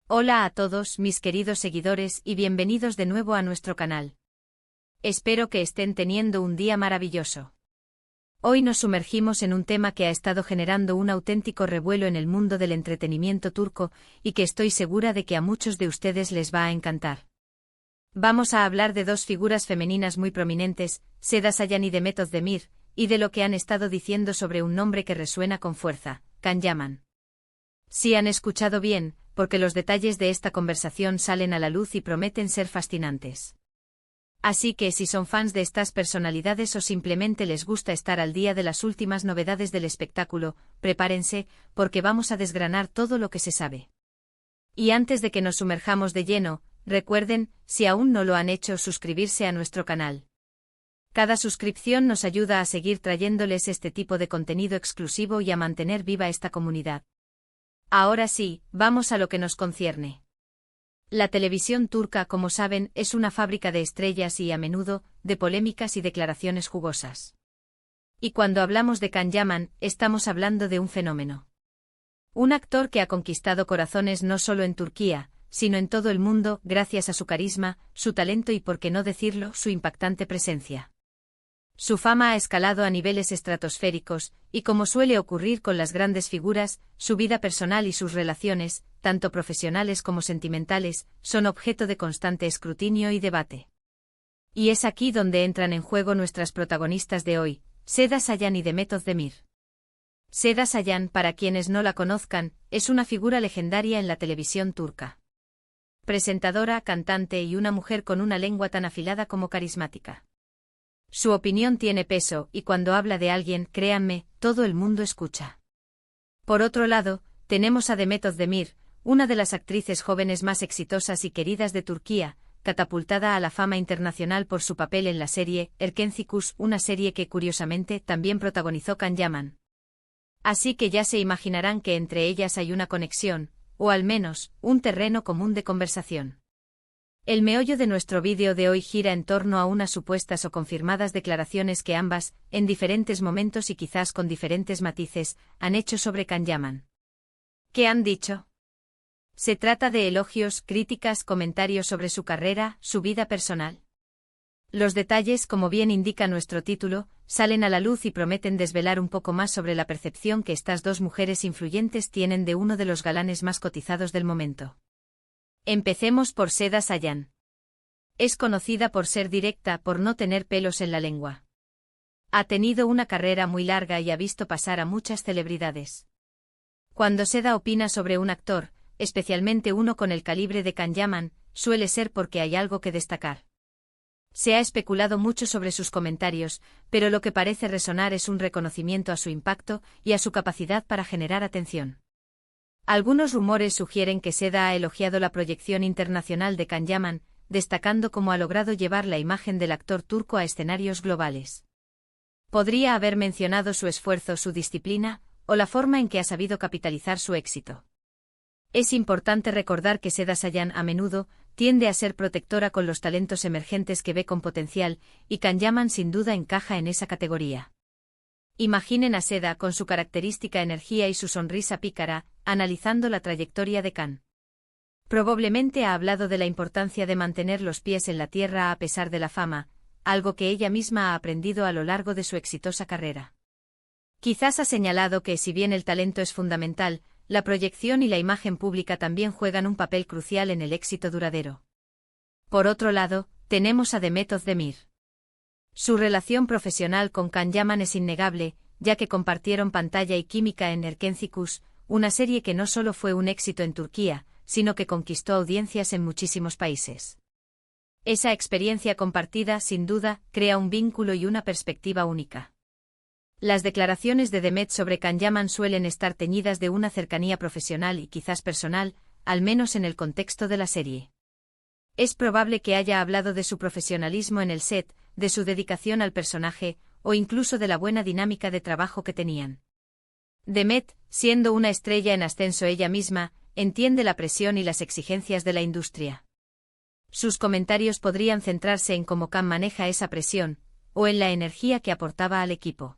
Hola a todos mis queridos seguidores y bienvenidos de nuevo a nuestro canal. Espero que estén teniendo un día maravilloso. Hoy nos sumergimos en un tema que ha estado generando un auténtico revuelo en el mundo del entretenimiento turco y que estoy segura de que a muchos de ustedes les va a encantar. Vamos a hablar de dos figuras femeninas muy prominentes, Seda Sayan y Demet Özdemir, y de lo que han estado diciendo sobre un nombre que resuena con fuerza, Can Yaman. Si han escuchado bien, porque los detalles de esta conversación salen a la luz y prometen ser fascinantes. Así que si son fans de estas personalidades o simplemente les gusta estar al día de las últimas novedades del espectáculo, prepárense, porque vamos a desgranar todo lo que se sabe. Y antes de que nos sumerjamos de lleno, recuerden, si aún no lo han hecho, suscribirse a nuestro canal. Cada suscripción nos ayuda a seguir trayéndoles este tipo de contenido exclusivo y a mantener viva esta comunidad. Ahora sí, vamos a lo que nos concierne. La televisión turca, como saben, es una fábrica de estrellas y, a menudo, de polémicas y declaraciones jugosas. Y cuando hablamos de Can Yaman, estamos hablando de un fenómeno. Un actor que ha conquistado corazones no solo en Turquía, sino en todo el mundo, gracias a su carisma, su talento y, por qué no decirlo, su impactante presencia. Su fama ha escalado a niveles estratosféricos, y como suele ocurrir con las grandes figuras, su vida personal y sus relaciones, tanto profesionales como sentimentales, son objeto de constante escrutinio y debate. Y es aquí donde entran en juego nuestras protagonistas de hoy, Seda Sayan y Demet Özdemir. Seda Sayan, para quienes no la conozcan, es una figura legendaria en la televisión turca. Presentadora, cantante y una mujer con una lengua tan afilada como carismática. Su opinión tiene peso, y cuando habla de alguien, créanme, todo el mundo escucha. Por otro lado, tenemos a Demet Özdemir, una de las actrices jóvenes más exitosas y queridas de Turquía, catapultada a la fama internacional por su papel en la serie Erkencikus, una serie que curiosamente también protagonizó Can Yaman. Así que ya se imaginarán que entre ellas hay una conexión, o al menos, un terreno común de conversación. El meollo de nuestro vídeo de hoy gira en torno a unas supuestas o confirmadas declaraciones que ambas, en diferentes momentos y quizás con diferentes matices, han hecho sobre Can Yaman. ¿Qué han dicho? ¿Se trata de elogios, críticas, comentarios sobre su carrera, su vida personal? Los detalles, como bien indica nuestro título, salen a la luz y prometen desvelar un poco más sobre la percepción que estas dos mujeres influyentes tienen de uno de los galanes más cotizados del momento. Empecemos por Seda Sayan. Es conocida por ser directa, por no tener pelos en la lengua. Ha tenido una carrera muy larga y ha visto pasar a muchas celebridades. Cuando Seda opina sobre un actor, especialmente uno con el calibre de Can Yaman, suele ser porque hay algo que destacar. Se ha especulado mucho sobre sus comentarios, pero lo que parece resonar es un reconocimiento a su impacto y a su capacidad para generar atención. Algunos rumores sugieren que Seda ha elogiado la proyección internacional de Can Yaman, destacando cómo ha logrado llevar la imagen del actor turco a escenarios globales. Podría haber mencionado su esfuerzo, su disciplina, o la forma en que ha sabido capitalizar su éxito. Es importante recordar que Seda Sayan a menudo tiende a ser protectora con los talentos emergentes que ve con potencial, y Can Yaman sin duda encaja en esa categoría. Imaginen a Seda con su característica energía y su sonrisa pícara, analizando la trayectoria de Can. Probablemente ha hablado de la importancia de mantener los pies en la tierra a pesar de la fama, algo que ella misma ha aprendido a lo largo de su exitosa carrera. Quizás ha señalado que si bien el talento es fundamental, la proyección y la imagen pública también juegan un papel crucial en el éxito duradero. Por otro lado, tenemos a Demet Özdemir. Su relación profesional con Can Yaman es innegable, ya que compartieron pantalla y química en Erkencikus, una serie que no solo fue un éxito en Turquía, sino que conquistó audiencias en muchísimos países. Esa experiencia compartida, sin duda, crea un vínculo y una perspectiva única. Las declaraciones de Demet sobre Can Yaman suelen estar teñidas de una cercanía profesional y quizás personal, al menos en el contexto de la serie. Es probable que haya hablado de su profesionalismo en el set, de su dedicación al personaje, o incluso de la buena dinámica de trabajo que tenían. Demet, siendo una estrella en ascenso ella misma, entiende la presión y las exigencias de la industria. Sus comentarios podrían centrarse en cómo Can maneja esa presión, o en la energía que aportaba al equipo.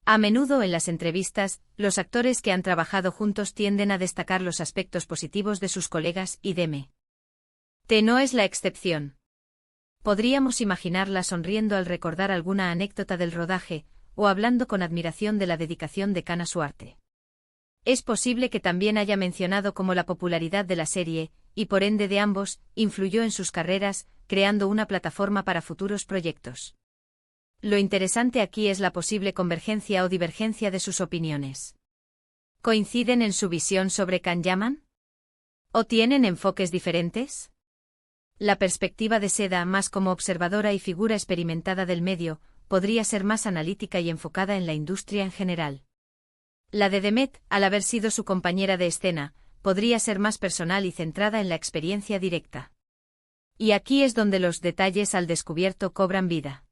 A menudo en las entrevistas, los actores que han trabajado juntos tienden a destacar los aspectos positivos de sus colegas y Deme. T no es la excepción. Podríamos imaginarla sonriendo al recordar alguna anécdota del rodaje, o hablando con admiración de la dedicación de Khan a su arte. Es posible que también haya mencionado cómo la popularidad de la serie, y por ende de ambos, influyó en sus carreras, creando una plataforma para futuros proyectos. Lo interesante aquí es la posible convergencia o divergencia de sus opiniones. ¿Coinciden en su visión sobre Can Yaman? ¿O tienen enfoques diferentes? La perspectiva de Seda, más como observadora y figura experimentada del medio, podría ser más analítica y enfocada en la industria en general. La de Demet, al haber sido su compañera de escena, podría ser más personal y centrada en la experiencia directa. Y aquí es donde los detalles al descubierto cobran vida.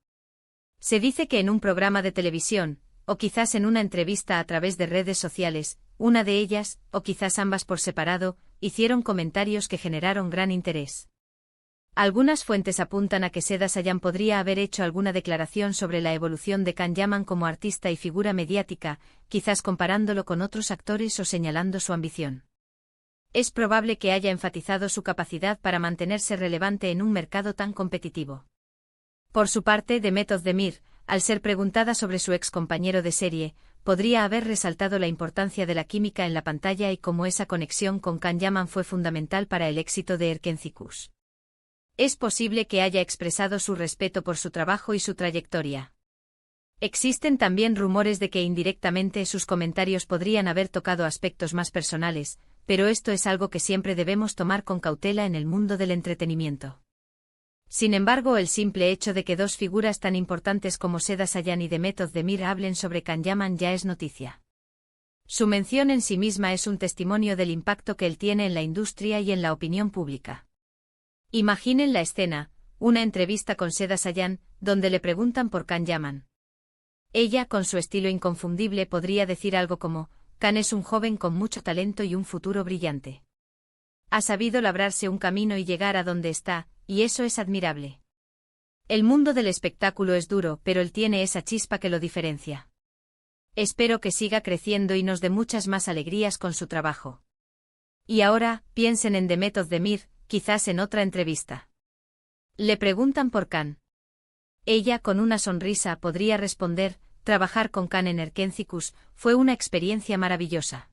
Se dice que en un programa de televisión, o quizás en una entrevista a través de redes sociales, una de ellas, o quizás ambas por separado, hicieron comentarios que generaron gran interés. Algunas fuentes apuntan a que Seda Sayan podría haber hecho alguna declaración sobre la evolución de Can Yaman como artista y figura mediática, quizás comparándolo con otros actores o señalando su ambición. Es probable que haya enfatizado su capacidad para mantenerse relevante en un mercado tan competitivo. Por su parte, Demet Özdemir, al ser preguntada sobre su ex compañero de serie, podría haber resaltado la importancia de la química en la pantalla y cómo esa conexión con Can Yaman fue fundamental para el éxito de Erkencikus. Es posible que haya expresado su respeto por su trabajo y su trayectoria. Existen también rumores de que indirectamente sus comentarios podrían haber tocado aspectos más personales, pero esto es algo que siempre debemos tomar con cautela en el mundo del entretenimiento. Sin embargo, el simple hecho de que dos figuras tan importantes como Seda Sayan y Demet Özdemir hablen sobre Can Yaman ya es noticia. Su mención en sí misma es un testimonio del impacto que él tiene en la industria y en la opinión pública. Imaginen la escena, una entrevista con Seda Sayan, donde le preguntan por Can Yaman. Ella, con su estilo inconfundible, podría decir algo como: Can es un joven con mucho talento y un futuro brillante. Ha sabido labrarse un camino y llegar a donde está, y eso es admirable. El mundo del espectáculo es duro, pero él tiene esa chispa que lo diferencia. Espero que siga creciendo y nos dé muchas más alegrías con su trabajo. Y ahora, piensen en Demet Özdemir, quizás en otra entrevista. Le preguntan por Can. Ella, con una sonrisa, podría responder: trabajar con Can en Erkencikus fue una experiencia maravillosa.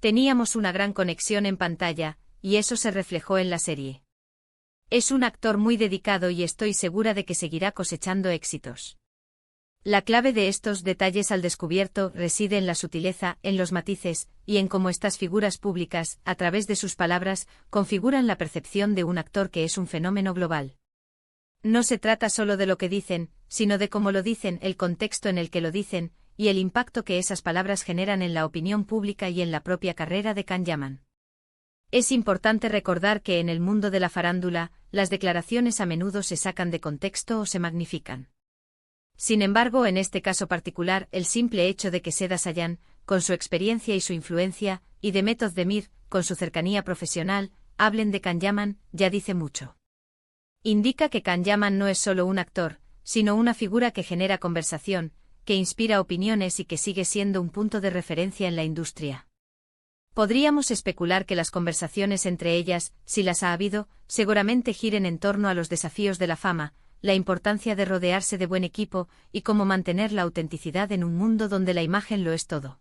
Teníamos una gran conexión en pantalla, y eso se reflejó en la serie. Es un actor muy dedicado y estoy segura de que seguirá cosechando éxitos. La clave de estos detalles al descubierto reside en la sutileza, en los matices, y en cómo estas figuras públicas, a través de sus palabras, configuran la percepción de un actor que es un fenómeno global. No se trata solo de lo que dicen, sino de cómo lo dicen, el contexto en el que lo dicen, y el impacto que esas palabras generan en la opinión pública y en la propia carrera de Can Yaman. Es importante recordar que en el mundo de la farándula, las declaraciones a menudo se sacan de contexto o se magnifican. Sin embargo, en este caso particular, el simple hecho de que Seda Sayan, con su experiencia y su influencia, y Demet Özdemir, con su cercanía profesional, hablen de Can Yaman, ya dice mucho. Indica que Can Yaman no es solo un actor, sino una figura que genera conversación, que inspira opiniones y que sigue siendo un punto de referencia en la industria. Podríamos especular que las conversaciones entre ellas, si las ha habido, seguramente giren en torno a los desafíos de la fama, la importancia de rodearse de buen equipo y cómo mantener la autenticidad en un mundo donde la imagen lo es todo.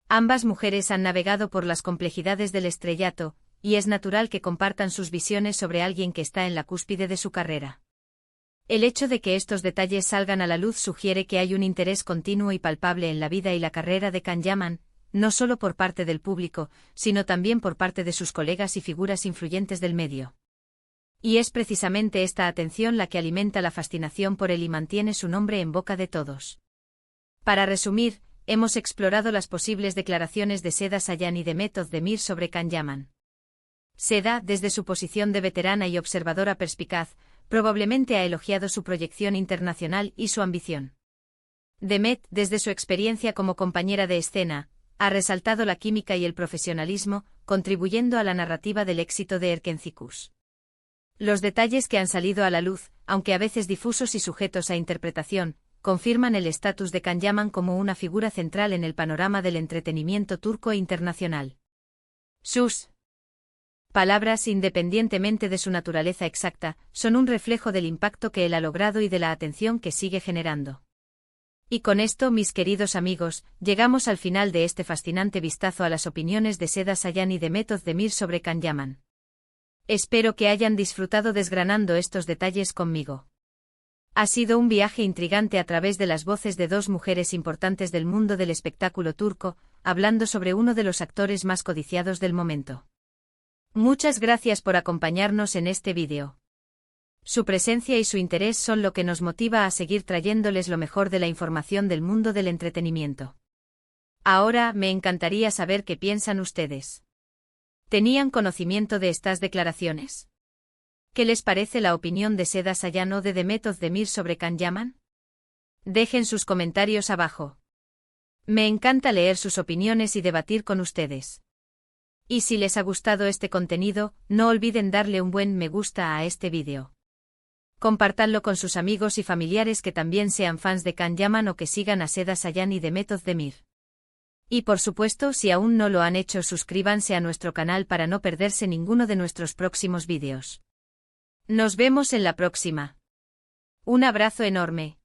Ambas mujeres han navegado por las complejidades del estrellato, y es natural que compartan sus visiones sobre alguien que está en la cúspide de su carrera. El hecho de que estos detalles salgan a la luz sugiere que hay un interés continuo y palpable en la vida y la carrera de Can Yaman, no solo por parte del público, sino también por parte de sus colegas y figuras influyentes del medio. Y es precisamente esta atención la que alimenta la fascinación por él y mantiene su nombre en boca de todos. Para resumir, hemos explorado las posibles declaraciones de Seda Sayan y Demet Özdemir sobre Can Yaman. Seda, desde su posición de veterana y observadora perspicaz, probablemente ha elogiado su proyección internacional y su ambición. Demet, desde su experiencia como compañera de escena, ha resaltado la química y el profesionalismo, contribuyendo a la narrativa del éxito de Erkencikus. Los detalles que han salido a la luz, aunque a veces difusos y sujetos a interpretación, confirman el estatus de Can Yaman como una figura central en el panorama del entretenimiento turco e internacional. Sus palabras, independientemente de su naturaleza exacta, son un reflejo del impacto que él ha logrado y de la atención que sigue generando. Y con esto, mis queridos amigos, llegamos al final de este fascinante vistazo a las opiniones de Seda Sayan y Demet Özdemir sobre Can Yaman. Espero que hayan disfrutado desgranando estos detalles conmigo. Ha sido un viaje intrigante a través de las voces de dos mujeres importantes del mundo del espectáculo turco, hablando sobre uno de los actores más codiciados del momento. Muchas gracias por acompañarnos en este vídeo. Su presencia y su interés son lo que nos motiva a seguir trayéndoles lo mejor de la información del mundo del entretenimiento. Ahora, me encantaría saber qué piensan ustedes. ¿Tenían conocimiento de estas declaraciones? ¿Qué les parece la opinión de Seda Sayan o de Demet Özdemir sobre Can Yaman? Dejen sus comentarios abajo. Me encanta leer sus opiniones y debatir con ustedes. Y si les ha gustado este contenido, no olviden darle un buen me gusta a este vídeo. Compártanlo con sus amigos y familiares que también sean fans de Can Yaman o que sigan a Seda Sayan y Demet Özdemir. Y por supuesto, si aún no lo han hecho, suscríbanse a nuestro canal para no perderse ninguno de nuestros próximos vídeos. Nos vemos en la próxima. Un abrazo enorme.